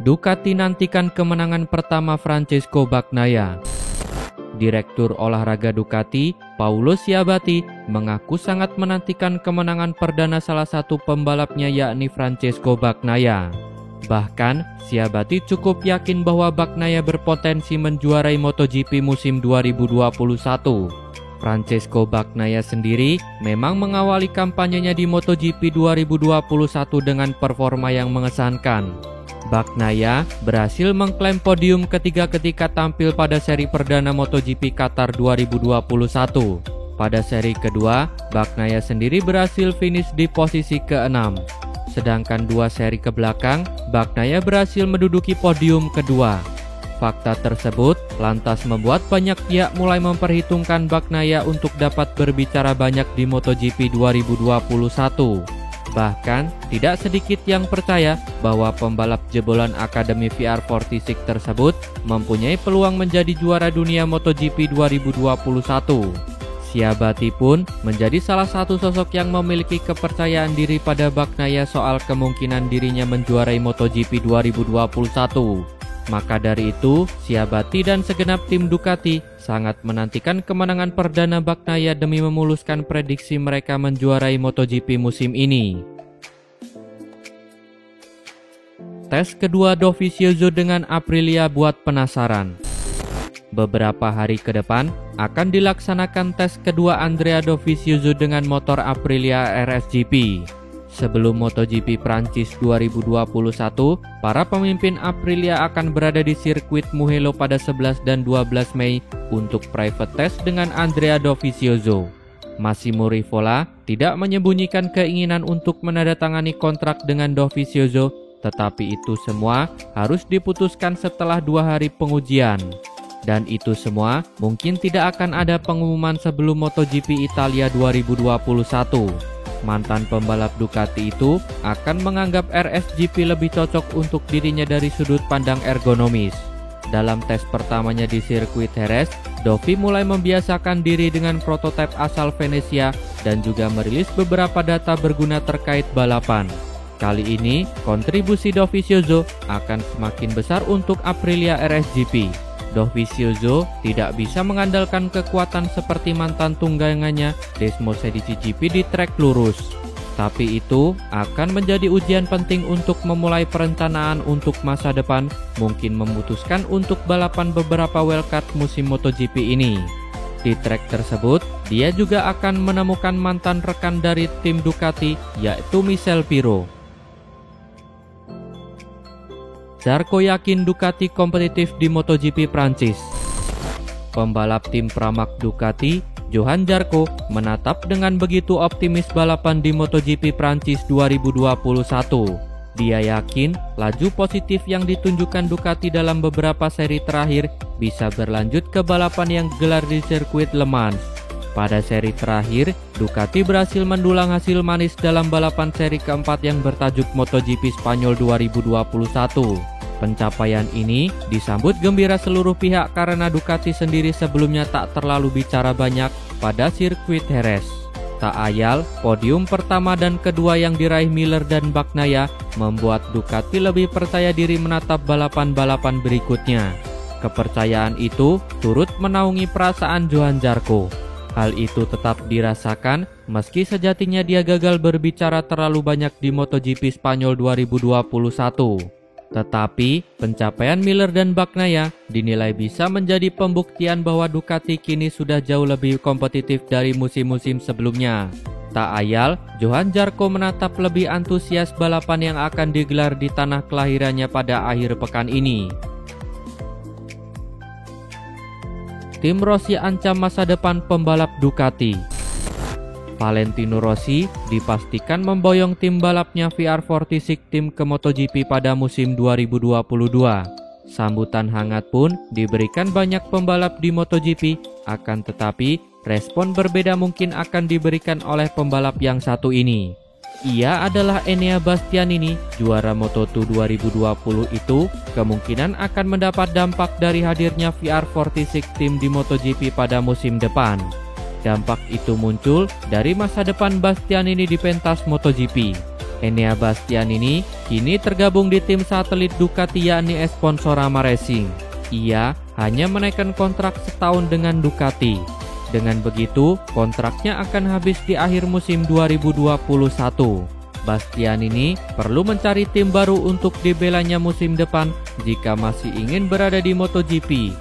Ducati nantikan kemenangan pertama Francesco Bagnaia. Direktur olahraga Ducati, Paulo Ciabatti, mengaku sangat menantikan kemenangan perdana salah satu pembalapnya yakni Francesco Bagnaia. Bahkan, Ciabatti cukup yakin bahwa Bagnaia berpotensi menjuarai MotoGP musim 2021. Francesco Bagnaia sendiri memang mengawali kampanyenya di MotoGP 2021 dengan performa yang mengesankan. Bagnaia berhasil mengklaim podium ketiga ketika tampil pada seri perdana MotoGP Qatar 2021. Pada seri kedua, Bagnaia sendiri berhasil finish di posisi ke-6. Sedangkan dua seri ke belakang, Bagnaia berhasil menduduki podium kedua. Fakta tersebut lantas membuat banyak pihak mulai memperhitungkan Bagnaia untuk dapat berbicara banyak di MotoGP 2021. Bahkan, tidak sedikit yang percaya bahwa pembalap jebolan Akademi VR46 tersebut mempunyai peluang menjadi juara dunia MotoGP 2021. Ciabatti pun menjadi salah satu sosok yang memiliki kepercayaan diri pada Bagnaia soal kemungkinan dirinya menjuarai MotoGP 2021. Maka dari itu, Ciabatti dan segenap tim Ducati sangat menantikan kemenangan perdana Bagnaia demi memuluskan prediksi mereka menjuarai MotoGP musim ini. Tes kedua Dovizioso dengan Aprilia buat penasaran. Beberapa hari ke depan akan dilaksanakan tes kedua Andrea Dovizioso dengan motor Aprilia RSGP. Sebelum MotoGP Prancis 2021, para pemimpin Aprilia akan berada di sirkuit Mugello pada 11 dan 12 Mei untuk private test dengan Andrea Dovizioso. Massimo Rivola tidak menyembunyikan keinginan untuk menandatangani kontrak dengan Dovizioso, tetapi itu semua harus diputuskan setelah 2 hari pengujian. Dan itu semua mungkin tidak akan ada pengumuman sebelum MotoGP Italia 2021. Mantan pembalap Ducati itu akan menganggap RSGP lebih cocok untuk dirinya dari sudut pandang ergonomis. Dalam tes pertamanya di sirkuit Jerez, Dovi mulai membiasakan diri dengan prototipe asal Venesia dan juga merilis beberapa data berguna terkait balapan. Kali ini, kontribusi Dovizioso akan semakin besar untuk Aprilia RSGP. Dovizioso tidak bisa mengandalkan kekuatan seperti mantan tunggangannya Desmosed di GP di trek lurus. Tapi itu akan menjadi ujian penting untuk memulai perencanaan untuk masa depan, mungkin memutuskan untuk balapan beberapa wildcard musim MotoGP ini. Di trek tersebut, dia juga akan menemukan mantan rekan dari tim Ducati, yaitu Michel Pirro. Zarco yakin Ducati kompetitif di MotoGP Prancis. Pembalap tim Pramac Ducati, Johan Zarco, menatap dengan begitu optimis balapan di MotoGP Prancis 2021. Dia yakin laju positif yang ditunjukkan Ducati dalam beberapa seri terakhir bisa berlanjut ke balapan yang gelar di sirkuit Le Mans. Pada seri terakhir, Ducati berhasil mendulang hasil manis dalam balapan seri keempat yang bertajuk MotoGP Spanyol 2021. Pencapaian ini disambut gembira seluruh pihak karena Ducati sendiri sebelumnya tak terlalu bicara banyak pada sirkuit Jerez. Tak ayal, podium pertama dan kedua yang diraih Miller dan Bagnaia membuat Ducati lebih percaya diri menatap balapan-balapan berikutnya. Kepercayaan itu turut menaungi perasaan Johan Zarco. Hal itu tetap dirasakan meski sejatinya dia gagal berbicara terlalu banyak di MotoGP Spanyol 2021. Tetapi pencapaian Miller dan Bagnaia dinilai bisa menjadi pembuktian bahwa Ducati kini sudah jauh lebih kompetitif dari musim-musim sebelumnya. Tak ayal, Johan Zarco menatap lebih antusias balapan yang akan digelar di tanah kelahirannya pada akhir pekan ini. Tim Rossi ancam masa depan pembalap Ducati. Valentino Rossi dipastikan memboyong tim balapnya VR46 tim ke MotoGP pada musim 2022. Sambutan hangat pun diberikan banyak pembalap di MotoGP, akan tetapi respon berbeda mungkin akan diberikan oleh pembalap yang satu ini. Ia adalah Enea Bastianini, juara Moto2 2020 itu kemungkinan akan mendapat dampak dari hadirnya VR46 tim di MotoGP pada musim depan. Dampak itu muncul dari masa depan Bastianini di pentas MotoGP. Enea Bastianini kini tergabung di tim satelit Ducati yakni Sponsorama Racing. Ia hanya menaikkan kontrak setahun dengan Ducati. Dengan begitu, kontraknya akan habis di akhir musim 2021. Bastianini perlu mencari tim baru untuk dibelanya musim depan jika masih ingin berada di MotoGP.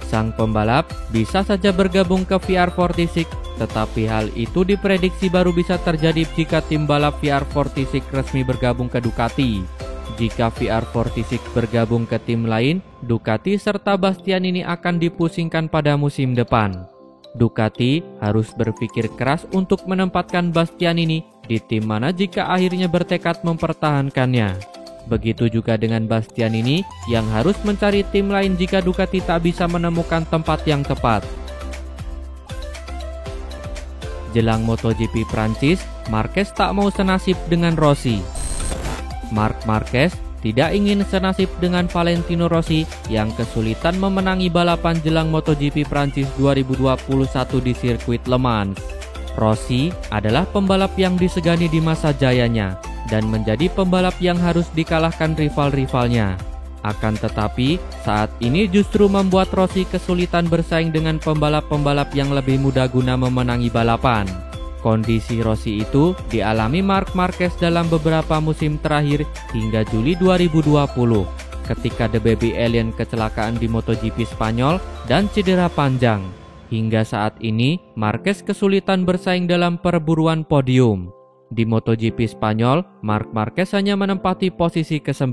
Sang pembalap bisa saja bergabung ke VR46, tetapi hal itu diprediksi baru bisa terjadi jika tim balap VR46 resmi bergabung ke Ducati. Jika VR46 bergabung ke tim lain, Ducati serta Bastianini akan dipusingkan pada musim depan. Ducati harus berpikir keras untuk menempatkan Bastianini di tim mana jika akhirnya bertekad mempertahankannya. Begitu juga dengan Bastianini yang harus mencari tim lain jika Ducati tak bisa menemukan tempat yang tepat. Jelang MotoGP Prancis, Marquez tak mau senasib dengan Rossi. Marc Marquez tidak ingin senasib dengan Valentino Rossi yang kesulitan memenangi balapan jelang MotoGP Prancis 2021 di sirkuit Le Mans. Rossi adalah pembalap yang disegani di masa jayanya dan menjadi pembalap yang harus dikalahkan rival-rivalnya. Akan tetapi, saat ini justru membuat Rossi kesulitan bersaing dengan pembalap-pembalap yang lebih muda guna memenangi balapan. Kondisi Rossi itu dialami Marc Marquez dalam beberapa musim terakhir hingga Juli 2020, ketika The Baby Alien kecelakaan di MotoGP Spanyol dan cedera panjang. Hingga saat ini, Marquez kesulitan bersaing dalam perburuan podium. Di MotoGP Spanyol, Marc Marquez hanya menempati posisi ke-9.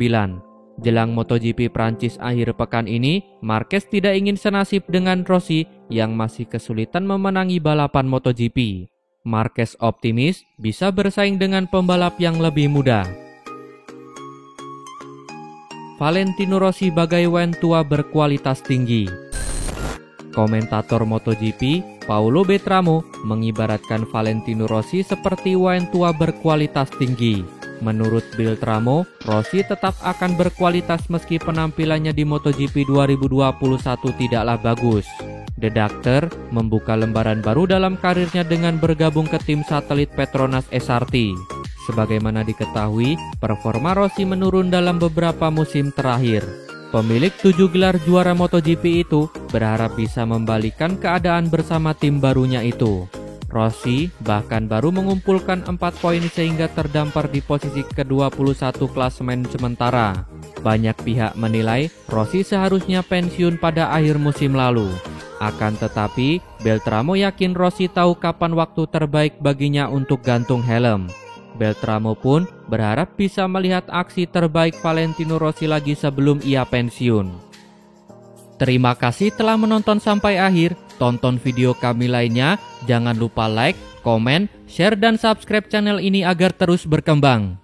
Jelang MotoGP Prancis akhir pekan ini, Marquez tidak ingin senasib dengan Rossi yang masih kesulitan memenangi balapan MotoGP. Marquez optimis bisa bersaing dengan pembalap yang lebih muda. Valentino Rossi bagai wine tua berkualitas tinggi. Komentator MotoGP, Paulo Beltramo, mengibaratkan Valentino Rossi seperti wine tua berkualitas tinggi. Menurut Beltramo, Rossi tetap akan berkualitas meski penampilannya di MotoGP 2021 tidaklah bagus. The Doctor membuka lembaran baru dalam karirnya dengan bergabung ke tim satelit Petronas SRT. Sebagaimana diketahui, performa Rossi menurun dalam beberapa musim terakhir. Pemilik 7 gelar juara MotoGP itu berharap bisa membalikan keadaan bersama tim barunya itu. Rossi bahkan baru mengumpulkan 4 poin sehingga terdampar di posisi ke-21 klasemen sementara. Banyak pihak menilai Rossi seharusnya pensiun pada akhir musim lalu. Akan tetapi, Beltramo yakin Rossi tahu kapan waktu terbaik baginya untuk gantung helm. Beltramo pun berharap bisa melihat aksi terbaik Valentino Rossi lagi sebelum ia pensiun. Terima kasih telah menonton sampai akhir. Tonton video kami lainnya. Jangan lupa like, komen, share, dan subscribe channel ini agar terus berkembang.